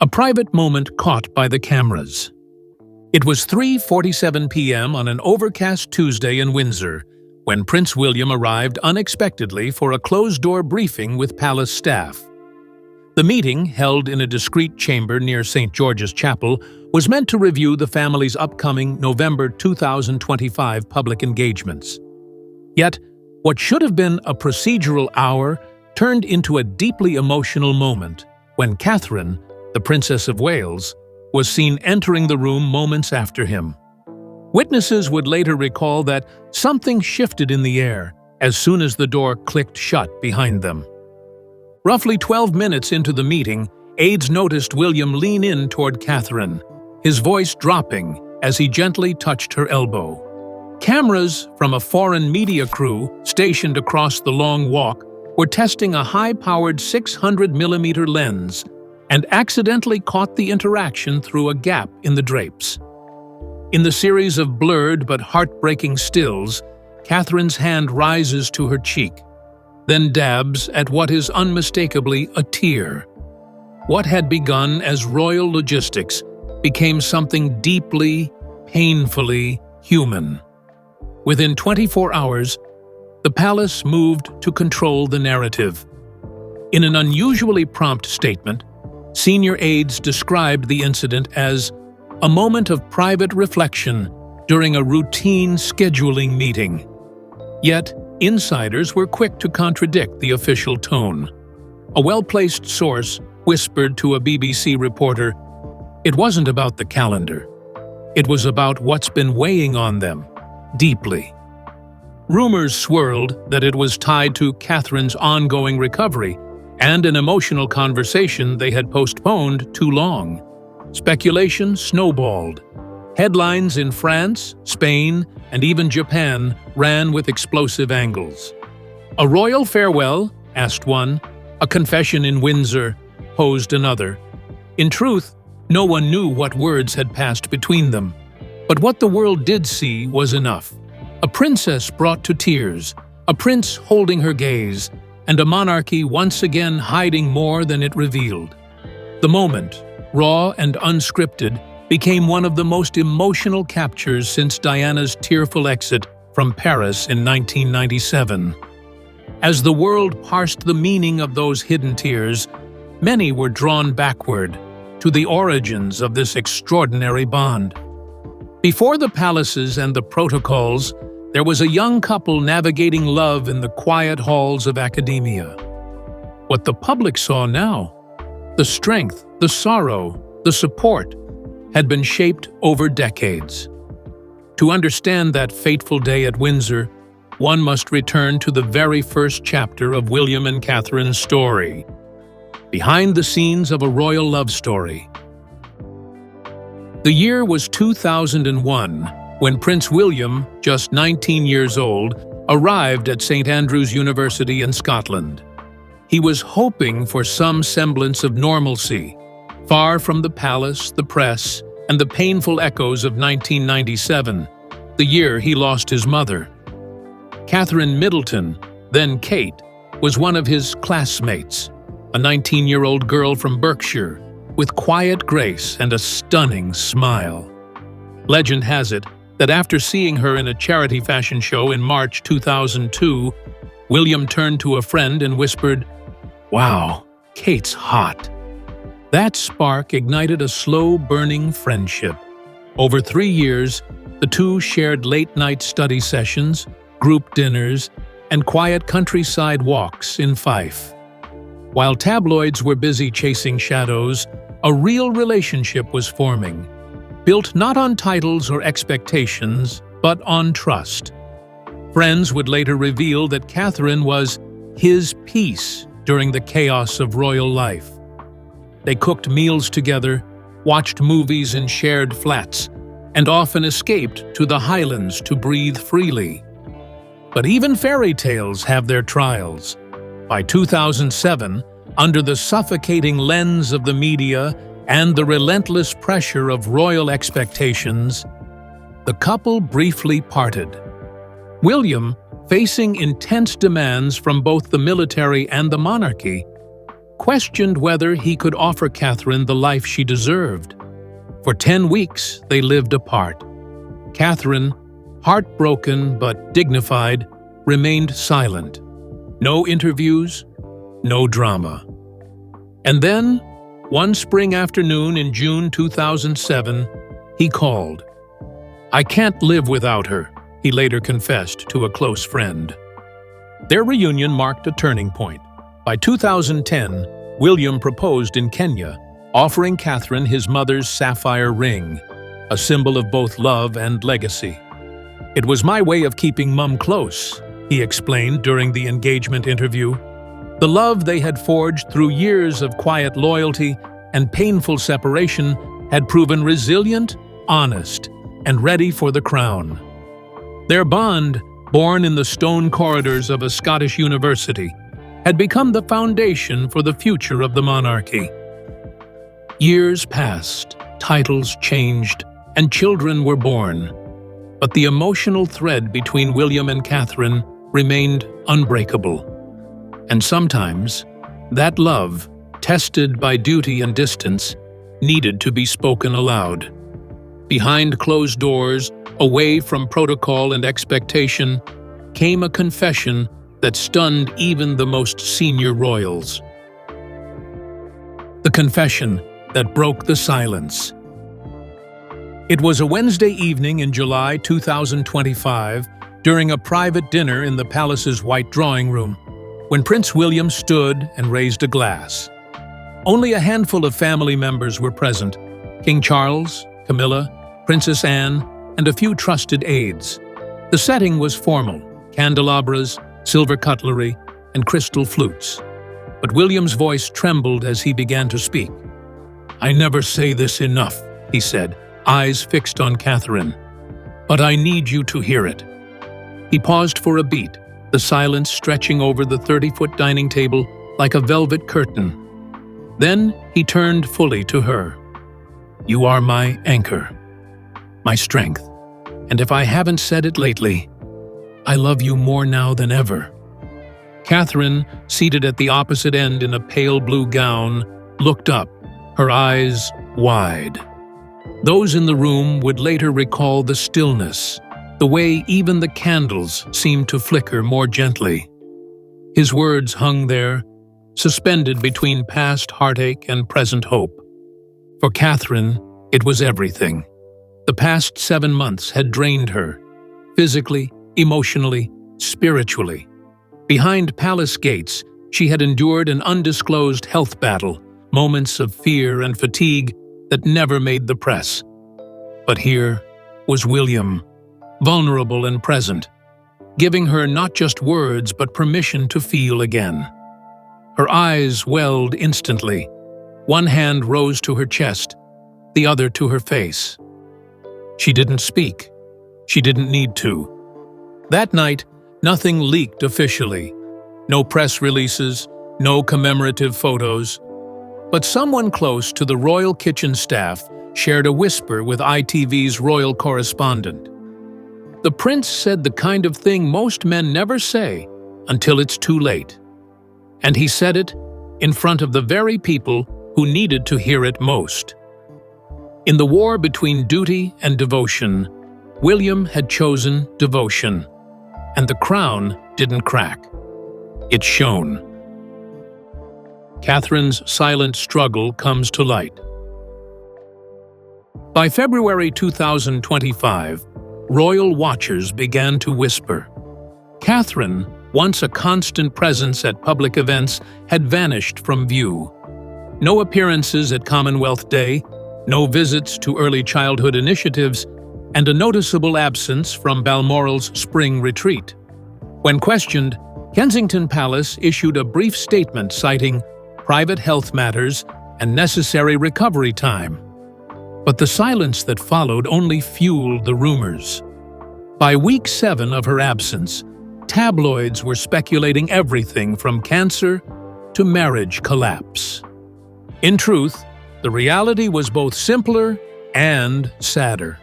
A private moment caught by the cameras. It was 3:47 p.m. on an overcast Tuesday in Windsor when Prince William arrived unexpectedly for a closed-door briefing with palace staff. The meeting, held in a discreet chamber near St. George's Chapel, was meant to review the family's upcoming November 2025 public engagements. Yet, what should have been a procedural hour turned into a deeply emotional moment when Catherine, the Princess of Wales, was seen entering the room moments after him. Witnesses would later recall that something shifted in the air as soon as the door clicked shut behind them. Roughly 12 minutes into the meeting, aides noticed William lean in toward Catherine, his voice dropping as he gently touched her elbow. Cameras from a foreign media crew stationed across the long walk were testing a high-powered 600mm lens and accidentally caught the interaction through a gap in the drapes. In the series of blurred but heartbreaking stills, Catherine's hand rises to her cheek, then dabs at what is unmistakably a tear. What had begun as royal logistics became something deeply, painfully human. Within 24 hours, the palace moved to control the narrative. In an unusually prompt statement, senior aides described the incident as a moment of private reflection during a routine scheduling meeting. Yet, insiders were quick to contradict the official tone. A well-placed source whispered to a BBC reporter, "It wasn't about the calendar. It was about what's been weighing on them, deeply." Rumors swirled that it was tied to Catherine's ongoing recovery and an emotional conversation they had postponed too long. Speculation snowballed. Headlines in France, Spain, and even Japan ran with explosive angles. "A royal farewell?" asked one. "A confession in Windsor?" posed another. In truth, no one knew what words had passed between them. But what the world did see was enough. A princess brought to tears, a prince holding her gaze, and a monarchy once again hiding more than it revealed. The moment, raw and unscripted, became one of the most emotional captures since Diana's tearful exit from Paris in 1997. As the world parsed the meaning of those hidden tears, many were drawn backward to the origins of this extraordinary bond. Before the palaces and the protocols, there was a young couple navigating love in the quiet halls of academia. What the public saw now, the strength, the sorrow, the support, had been shaped over decades. To understand that fateful day at Windsor, one must return to the very first chapter of William and Catherine's story, behind the scenes of a royal love story. The year was 2001, when Prince William, just 19 years old, arrived at St. Andrews University in Scotland. He was hoping for some semblance of normalcy, far from the palace, the press, and the painful echoes of 1997, the year he lost his mother. Catherine Middleton, then Kate, was one of his classmates, a 19-year-old girl from Berkshire, with quiet grace and a stunning smile. Legend has it that after seeing her in a charity fashion show in March 2002, William turned to a friend and whispered, "Wow, Kate's hot." That spark ignited a slow-burning friendship. Over 3 years, the two shared late-night study sessions, group dinners, and quiet countryside walks in Fife. While tabloids were busy chasing shadows, a real relationship was forming, built not on titles or expectations, but on trust. Friends would later reveal that Catherine was his peace during the chaos of royal life. They cooked meals together, watched movies in shared flats, and often escaped to the Highlands to breathe freely. But even fairy tales have their trials. By 2007, under the suffocating lens of the media and the relentless pressure of royal expectations, the couple briefly parted. William, facing intense demands from both the military and the monarchy, questioned whether he could offer Catherine the life she deserved. For 10 weeks, they lived apart. Catherine, heartbroken but dignified, remained silent. No interviews, no drama. And then, one spring afternoon in June 2007, he called. "I can't live without her," he later confessed to a close friend. Their reunion marked a turning point. By 2010, William proposed in Kenya, offering Catherine his mother's sapphire ring, a symbol of both love and legacy. "It was my way of keeping Mum close," he explained during the engagement interview. The love they had forged through years of quiet loyalty and painful separation had proven resilient, honest, and ready for the crown. Their bond, born in the stone corridors of a Scottish university, had become the foundation for the future of the monarchy. Years passed, titles changed, and children were born. But the emotional thread between William and Catherine remained unbreakable. And sometimes, that love, tested by duty and distance, needed to be spoken aloud. Behind closed doors, away from protocol and expectation, came a confession that stunned even the most senior royals. The confession that broke the silence. It was a Wednesday evening in July 2025, during a private dinner in the palace's white drawing room, when Prince William stood and raised a glass. Only a handful of family members were present: King Charles, Camilla, Princess Anne, and a few trusted aides. The setting was formal: candelabras, silver cutlery, and crystal flutes. But William's voice trembled as he began to speak. "I never say this enough," he said, eyes fixed on Catherine. "But I need you to hear it." He paused for a beat, the silence stretching over the 30-foot dining table like a velvet curtain. Then he turned fully to her. "You are my anchor, my strength, and if I haven't said it lately, I love you more now than ever." Catherine, seated at the opposite end in a pale blue gown, looked up, her eyes wide. Those in the room would later recall the stillness, the way even the candles seemed to flicker more gently. His words hung there, suspended between past heartache and present hope. For Catherine, it was everything. The past 7 months had drained her, physically, emotionally, spiritually. Behind palace gates, she had endured an undisclosed health battle, moments of fear and fatigue that never made the press. But here was William, vulnerable and present, giving her not just words but permission to feel again. Her eyes welled instantly. One hand rose to her chest, the other to her face. She didn't speak. She didn't need to. That night, nothing leaked officially. No press releases, no commemorative photos. But someone close to the royal kitchen staff shared a whisper with ITV's royal correspondent. The prince said the kind of thing most men never say until it's too late. And he said it in front of the very people who needed to hear it most. In the war between duty and devotion, William had chosen devotion, and the crown didn't crack. It shone. Catherine's silent struggle comes to light. By February 2025, royal watchers began to whisper. Catherine, once a constant presence at public events, had vanished from view. No appearances at Commonwealth Day, no visits to early childhood initiatives, and a noticeable absence from Balmoral's spring retreat. When questioned, Kensington Palace issued a brief statement citing private health matters and necessary recovery time. But the silence that followed only fueled the rumors. By week 7 of her absence, tabloids were speculating everything from cancer to marriage collapse. In truth, the reality was both simpler and sadder.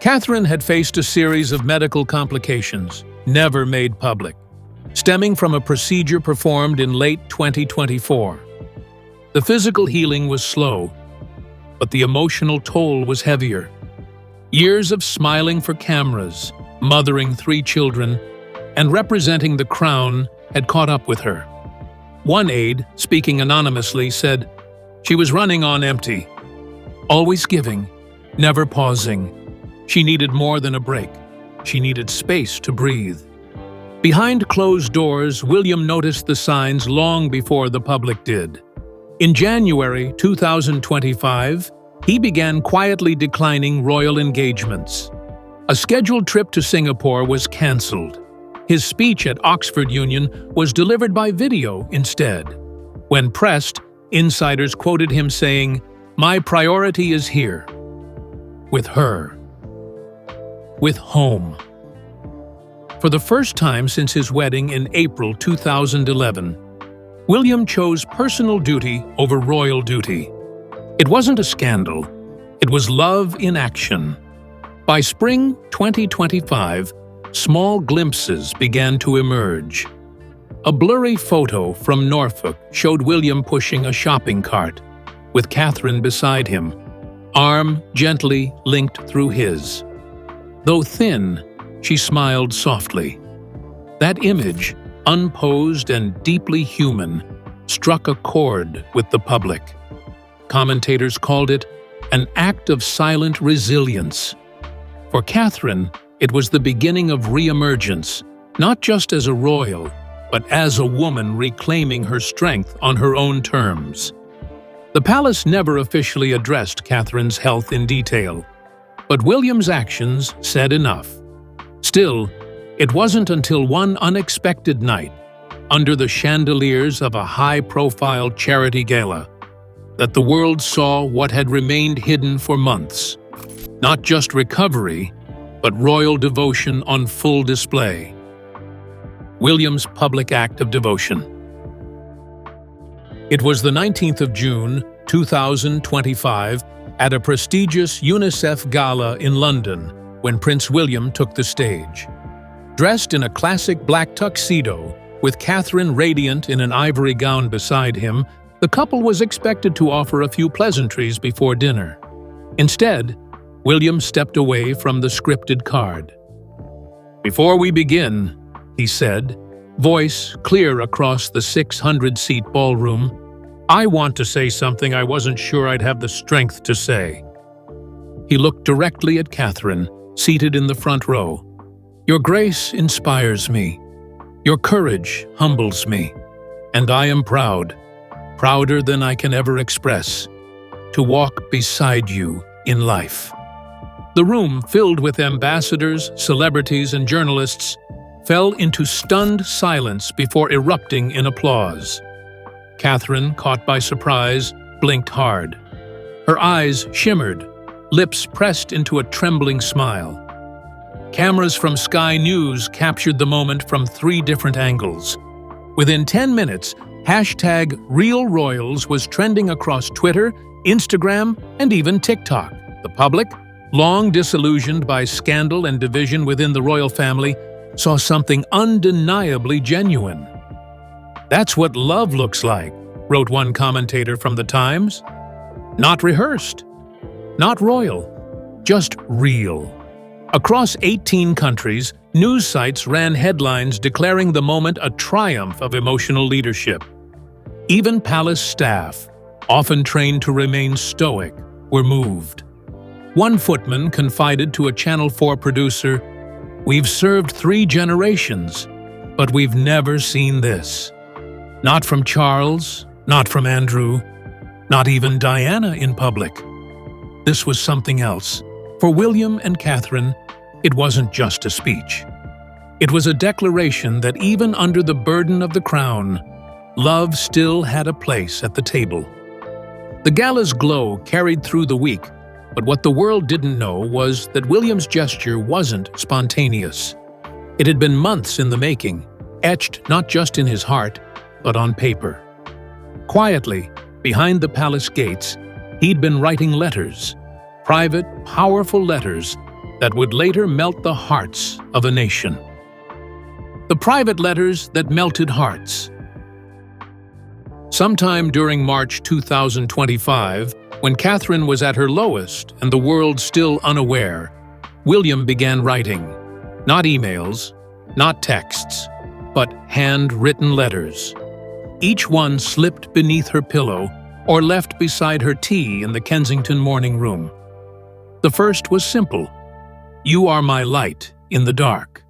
Catherine had faced a series of medical complications, never made public. stemming from a procedure performed in late 2024. The physical healing was slow, but the emotional toll was heavier. Years of smiling for cameras, mothering 3 children, and representing the crown had caught up with her. One aide, speaking anonymously, said she was running on empty, always giving, never pausing. She needed more than a break. She needed space to breathe. Behind closed doors, William noticed the signs long before the public did. In January 2025, he began quietly declining royal engagements. A scheduled trip to Singapore was cancelled. His speech at Oxford Union was delivered by video instead. When pressed, insiders quoted him saying, "My priority is here. With her. With home." For the first time since his wedding in April 2011, William chose personal duty over royal duty. It wasn't a scandal. It was love in action. By spring 2025, small glimpses began to emerge. A blurry photo from Norfolk showed William pushing a shopping cart, with Catherine beside him, arm gently linked through his. Though thin, she smiled softly. That image, unposed and deeply human, struck a chord with the public. Commentators called it an act of silent resilience. For Catherine, it was the beginning of re-emergence, not just as a royal, but as a woman reclaiming her strength on her own terms. The palace never officially addressed Catherine's health in detail, but William's actions said enough. Still, it wasn't until one unexpected night, under the chandeliers of a high-profile charity gala, that the world saw what had remained hidden for months. Not just recovery, but royal devotion on full display. William's public act of devotion. It was the 19th of June, 2025, at a prestigious UNICEF gala in London, when Prince William took the stage. Dressed in a classic black tuxedo, with Catherine radiant in an ivory gown beside him, the couple was expected to offer a few pleasantries before dinner. Instead, William stepped away from the scripted card. "Before we begin," he said, voice clear across the 600-seat ballroom, "I want to say something I wasn't sure I'd have the strength to say." He looked directly at Catherine, seated in the front row. "Your grace inspires me. Your courage humbles me. And I am proud, prouder than I can ever express, to walk beside you in life." The room, filled with ambassadors, celebrities, and journalists, fell into stunned silence before erupting in applause. Catherine, caught by surprise, blinked hard. Her eyes shimmered, lips pressed into a trembling smile. Cameras from Sky News captured the moment from 3 different angles. Within 10 minutes, #RealRoyals was trending across Twitter, Instagram, and even TikTok. The public, long disillusioned by scandal and division within the royal family, saw something undeniably genuine. "That's what love looks like," wrote one commentator from The Times. "Not rehearsed, not royal, just real." Across 18 countries, news sites ran headlines declaring the moment a triumph of emotional leadership. Even palace staff, often trained to remain stoic, were moved. One footman confided to a Channel 4 producer, "We've served 3 generations, but we've never seen this. Not from Charles, not from Andrew, not even Diana in public." This was something else. For William and Catherine, it wasn't just a speech. It was a declaration that even under the burden of the crown, love still had a place at the table. The gala's glow carried through the week, but what the world didn't know was that William's gesture wasn't spontaneous. It had been months in the making, etched not just in his heart, but on paper. Quietly, behind the palace gates, he'd been writing letters, private, powerful letters that would later melt the hearts of a nation. The private letters that melted hearts. Sometime during March 2025, when Catherine was at her lowest and the world still unaware, William began writing. Not emails, not texts, but handwritten letters. Each one slipped beneath her pillow or left beside her tea in the Kensington morning room. The first was simple: "You are my light in the dark."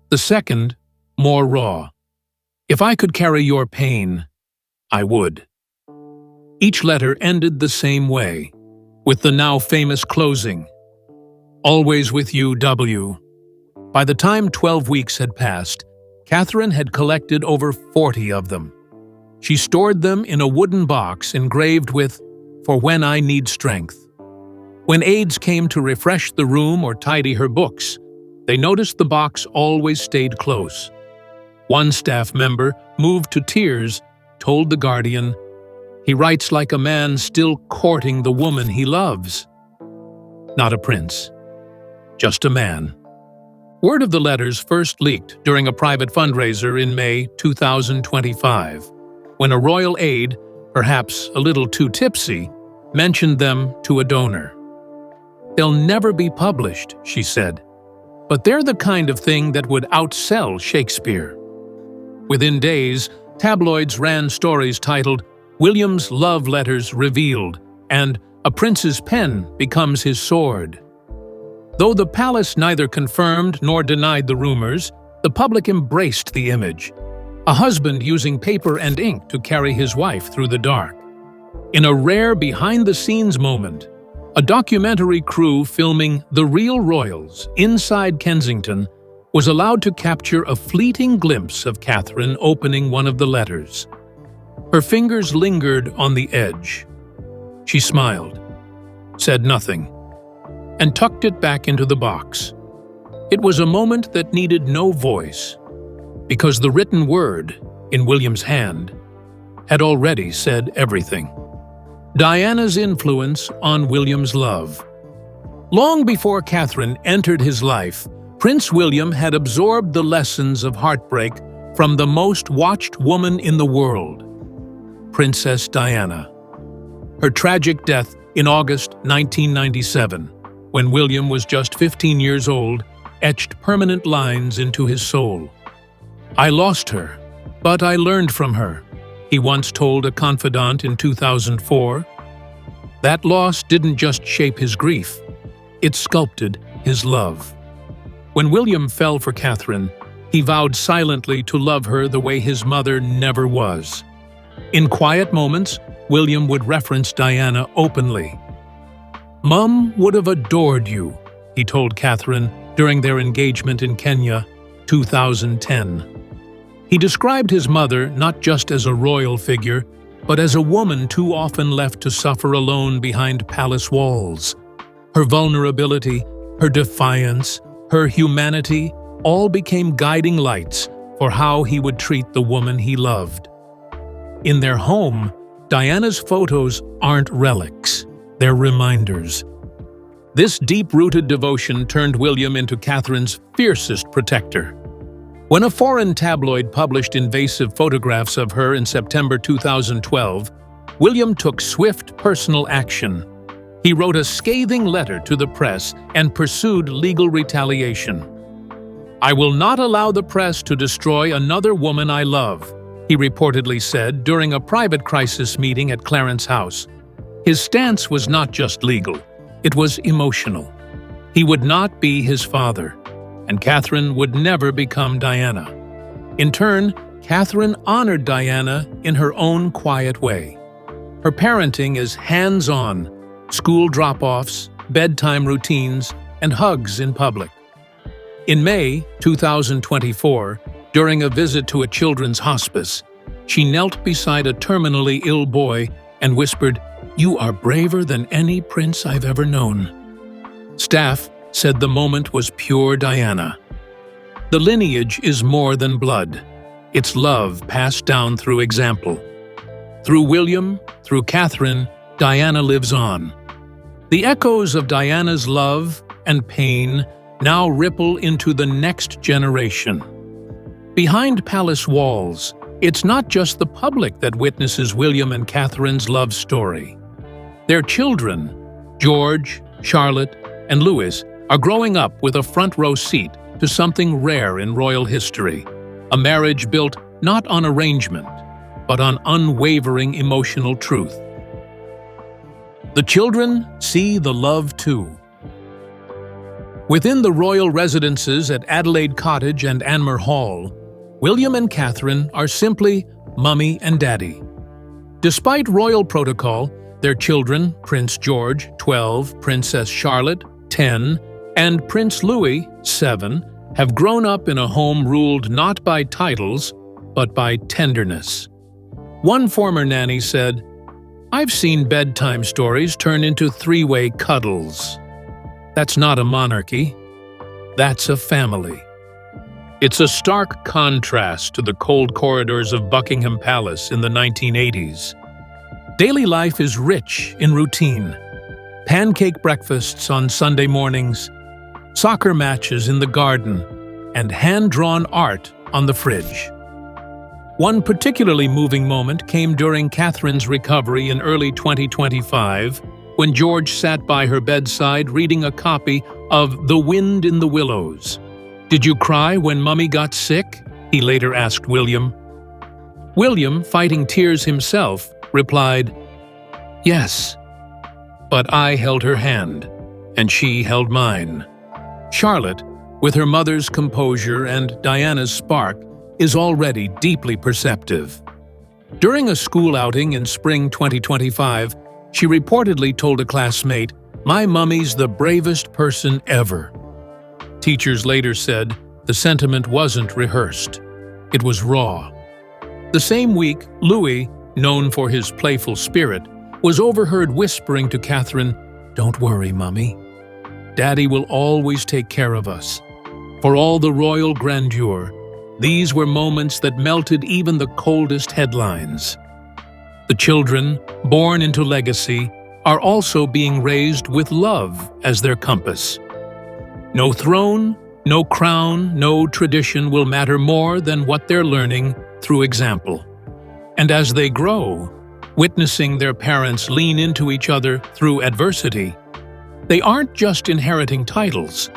The second, more raw: "If I could carry your pain, I would." Each letter ended the same way, with the now famous closing: "Always with you, W." By the time 12 weeks had passed, Catherine had collected over 40 of them. She stored them in a wooden box engraved with, "For when I need strength." When aides came to refresh the room or tidy her books, they noticed the box always stayed close. One staff member, moved to tears, told The Guardian, "He writes like a man still courting the woman he loves." Not a prince, just a man. Word of the letters first leaked during a private fundraiser in May 2025, when a royal aide, perhaps a little too tipsy, mentioned them to a donor. "They'll never be published," she said, "but they're the kind of thing that would outsell Shakespeare." Within days, tabloids ran stories titled "William's Love Letters Revealed" and "A Prince's Pen Becomes His Sword." Though the palace neither confirmed nor denied the rumors, the public embraced the image: a husband using paper and ink to carry his wife through the dark. In a rare behind-the-scenes moment, a documentary crew filming the real royals inside Kensington was allowed to capture a fleeting glimpse of Catherine opening one of the letters. Her fingers lingered on the edge. She smiled, said nothing, and tucked it back into the box. It was a moment that needed no voice, because the written word, in William's hand, had already said everything. Diana's influence on William's love. Long before Catherine entered his life, Prince William had absorbed the lessons of heartbreak from the most watched woman in the world, Princess Diana. Her tragic death in August 1997, when William was just 15 years old, etched permanent lines into his soul. "I lost her, but I learned from her," he once told a confidant in 2004. That loss didn't just shape his grief, it sculpted his love. When William fell for Catherine, he vowed silently to love her the way his mother never was. In quiet moments, William would reference Diana openly. "Mum would have adored you," he told Catherine during their engagement in Kenya, 2010. He described his mother not just as a royal figure, but as a woman too often left to suffer alone behind palace walls. Her vulnerability, her defiance, her humanity all became guiding lights for how he would treat the woman he loved. In their home, Diana's photos aren't relics, they're reminders. This deep-rooted devotion turned William into Catherine's fiercest protector. When a foreign tabloid published invasive photographs of her in September 2012, William took swift personal action. He wrote a scathing letter to the press and pursued legal retaliation. "I will not allow the press to destroy another woman I love," he reportedly said during a private crisis meeting at Clarence House. His stance was not just legal, it was emotional. He would not be his father, and Catherine would never become Diana. In turn, Catherine honored Diana in her own quiet way. Her parenting is hands-on: school drop-offs, bedtime routines, and hugs in public. In May 2024, during a visit to a children's hospice, she knelt beside a terminally ill boy and whispered, "You are braver than any prince I've ever known." Staff said the moment was pure Diana. The lineage is more than blood. It's love passed down through example. Through William, through Catherine, Diana lives on. The echoes of Diana's love and pain now ripple into the next generation. Behind palace walls, it's not just the public that witnesses William and Catherine's love story. Their children, George, Charlotte, and Louis, are growing up with a front-row seat to something rare in royal history, a marriage built not on arrangement, but on unwavering emotional truth. The children see the love too. Within the royal residences at Adelaide Cottage and Anmer Hall, William and Catherine are simply Mummy and Daddy. Despite royal protocol, their children, Prince George, 12, Princess Charlotte, 10, and Prince Louis, 7, have grown up in a home ruled not by titles, but by tenderness. One former nanny said, "I've seen bedtime stories turn into three-way cuddles. That's not a monarchy. That's a family." It's a stark contrast to the cold corridors of Buckingham Palace in the 1980s. Daily life is rich in routine. Pancake breakfasts on Sunday mornings, soccer matches in the garden, and hand-drawn art on the fridge. One particularly moving moment came during Catherine's recovery in early 2025, when George sat by her bedside reading a copy of The Wind in the Willows. "Did you cry when Mummy got sick?" he later asked William. William, fighting tears himself, replied, "Yes, but I held her hand, and she held mine." Charlotte, with her mother's composure and Diana's spark, is already deeply perceptive. During a school outing in spring 2025, she reportedly told a classmate, "My mummy's the bravest person ever." Teachers later said the sentiment wasn't rehearsed. It was raw. The same week, Louis, known for his playful spirit, was overheard whispering to Catherine, "Don't worry, Mummy. Daddy will always take care of us." For all the royal grandeur, these were moments that melted even the coldest headlines. The children, born into legacy, are also being raised with love as their compass. No throne, no crown, no tradition will matter more than what they're learning through example. And as they grow, witnessing their parents lean into each other through adversity, they aren't just inheriting titles.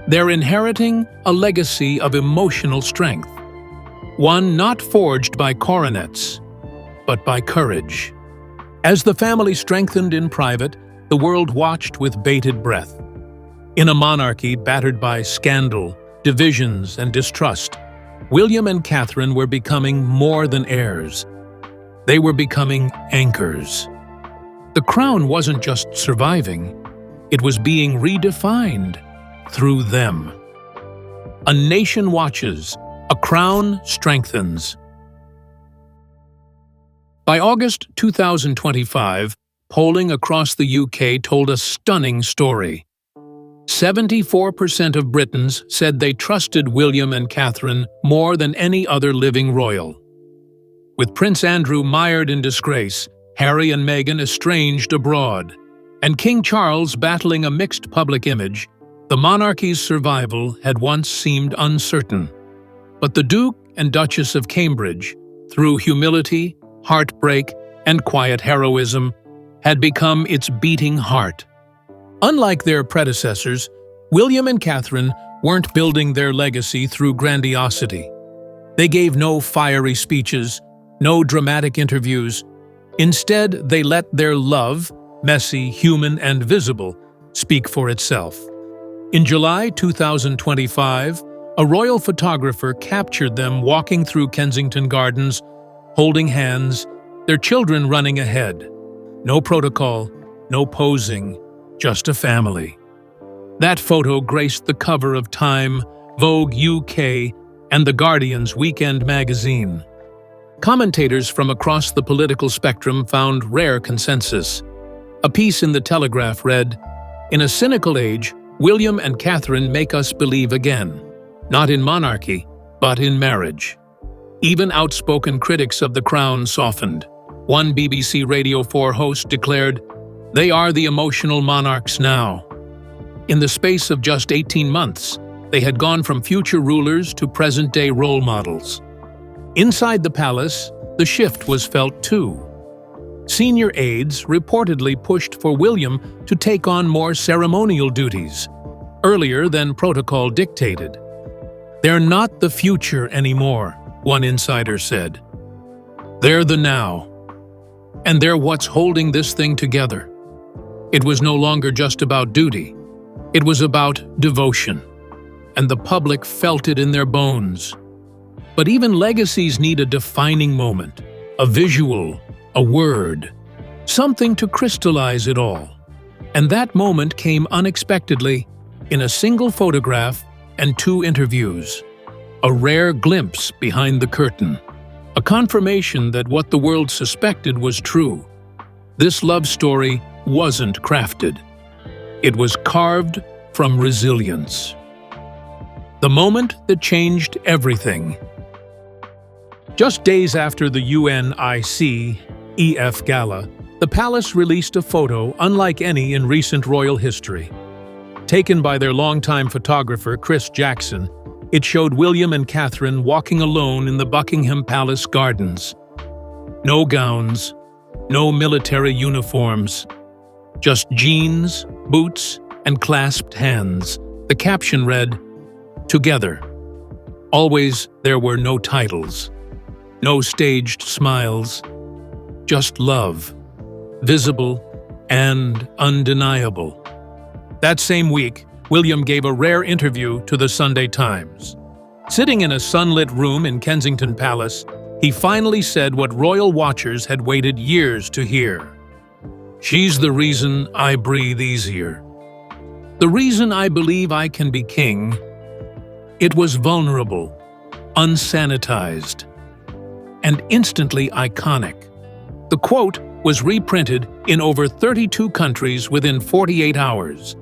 They're inheriting a legacy of emotional strength, one not forged by coronets, but by courage. As the family strengthened in private, the world watched with bated breath. In a monarchy battered by scandal, divisions, and distrust, William and Catherine were becoming more than heirs. They were becoming anchors. The crown wasn't just surviving, it was being redefined through them. A nation watches, a crown strengthens. By August 2025, polling across the UK told a stunning story. 74% of Britons said they trusted William and Catherine more than any other living royal. With Prince Andrew mired in disgrace, Harry and Meghan estranged abroad, and King Charles battling a mixed public image, the monarchy's survival had once seemed uncertain. But the Duke and Duchess of Cambridge, through humility, heartbreak, and quiet heroism, had become its beating heart. Unlike their predecessors, William and Catherine weren't building their legacy through grandiosity. They gave no fiery speeches, no dramatic interviews. Instead, they let their love, messy, human, and visible, speak for itself. In July 2025, a royal photographer captured them walking through Kensington Gardens, holding hands, their children running ahead. No protocol, no posing, just a family. That photo graced the cover of Time, Vogue UK, and The Guardian's weekend magazine. Commentators from across the political spectrum found rare consensus. A piece in The Telegraph read, "In a cynical age, William and Catherine make us believe again, not in monarchy, but in marriage." Even outspoken critics of the crown softened. One BBC Radio 4 host declared, "They are the emotional monarchs now." In the space of just 18 months, They had gone from future rulers to present-day role models. Inside the palace, the shift was felt too. Senior aides reportedly pushed for William to take on more ceremonial duties, earlier than protocol dictated. "They're not the future anymore," one insider said. "They're the now. And they're what's holding this thing together." It was no longer just about duty. It was about devotion. And the public felt it in their bones. But even legacies need a defining moment, a visual, a word, something to crystallize it all. And that moment came unexpectedly in a single photograph and 2 interviews. A rare glimpse behind the curtain. A confirmation that what the world suspected was true. This love story wasn't crafted. It was carved from resilience. The moment that changed everything. Just days after the UNICEF Gala, the palace released a photo unlike any in recent royal history. Taken by their longtime photographer, Chris Jackson, it showed William and Catherine walking alone in the Buckingham Palace gardens. No gowns, no military uniforms, just jeans, boots, and clasped hands. The caption read, "Together." Always there were no titles, no staged smiles, just love, visible and undeniable. That same week, William gave a rare interview to the Sunday Times. Sitting in a sunlit room in Kensington Palace, he finally said what royal watchers had waited years to hear. "She's the reason I breathe easier. The reason I believe I can be king." It was vulnerable, unsanitized, and instantly iconic. The quote was reprinted in over 32 countries within 48 hours.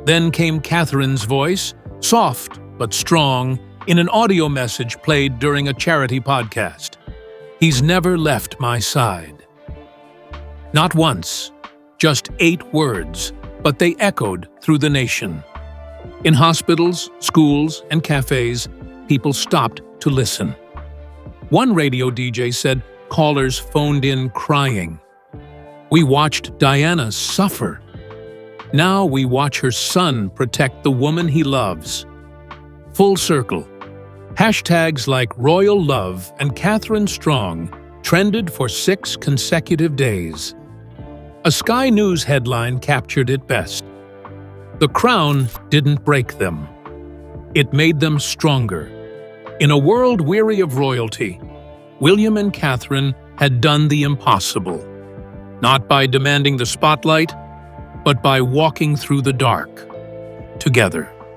Then came Catherine's voice, soft but strong, in an audio message played during a charity podcast. "He's never left my side." Not once, just 8 words, but they echoed through the nation. In hospitals, schools, and cafes, people stopped to listen. One radio DJ said callers phoned in crying. "We watched Diana suffer. Now we watch her son protect the woman he loves." Full circle. Hashtags like Royal Love and Catherine Strong trended for 6 consecutive days. A Sky News headline captured it best. "The crown didn't break them. It made them stronger." In a world weary of royalty, William and Catherine had done the impossible. Not by demanding the spotlight, but by walking through the dark together.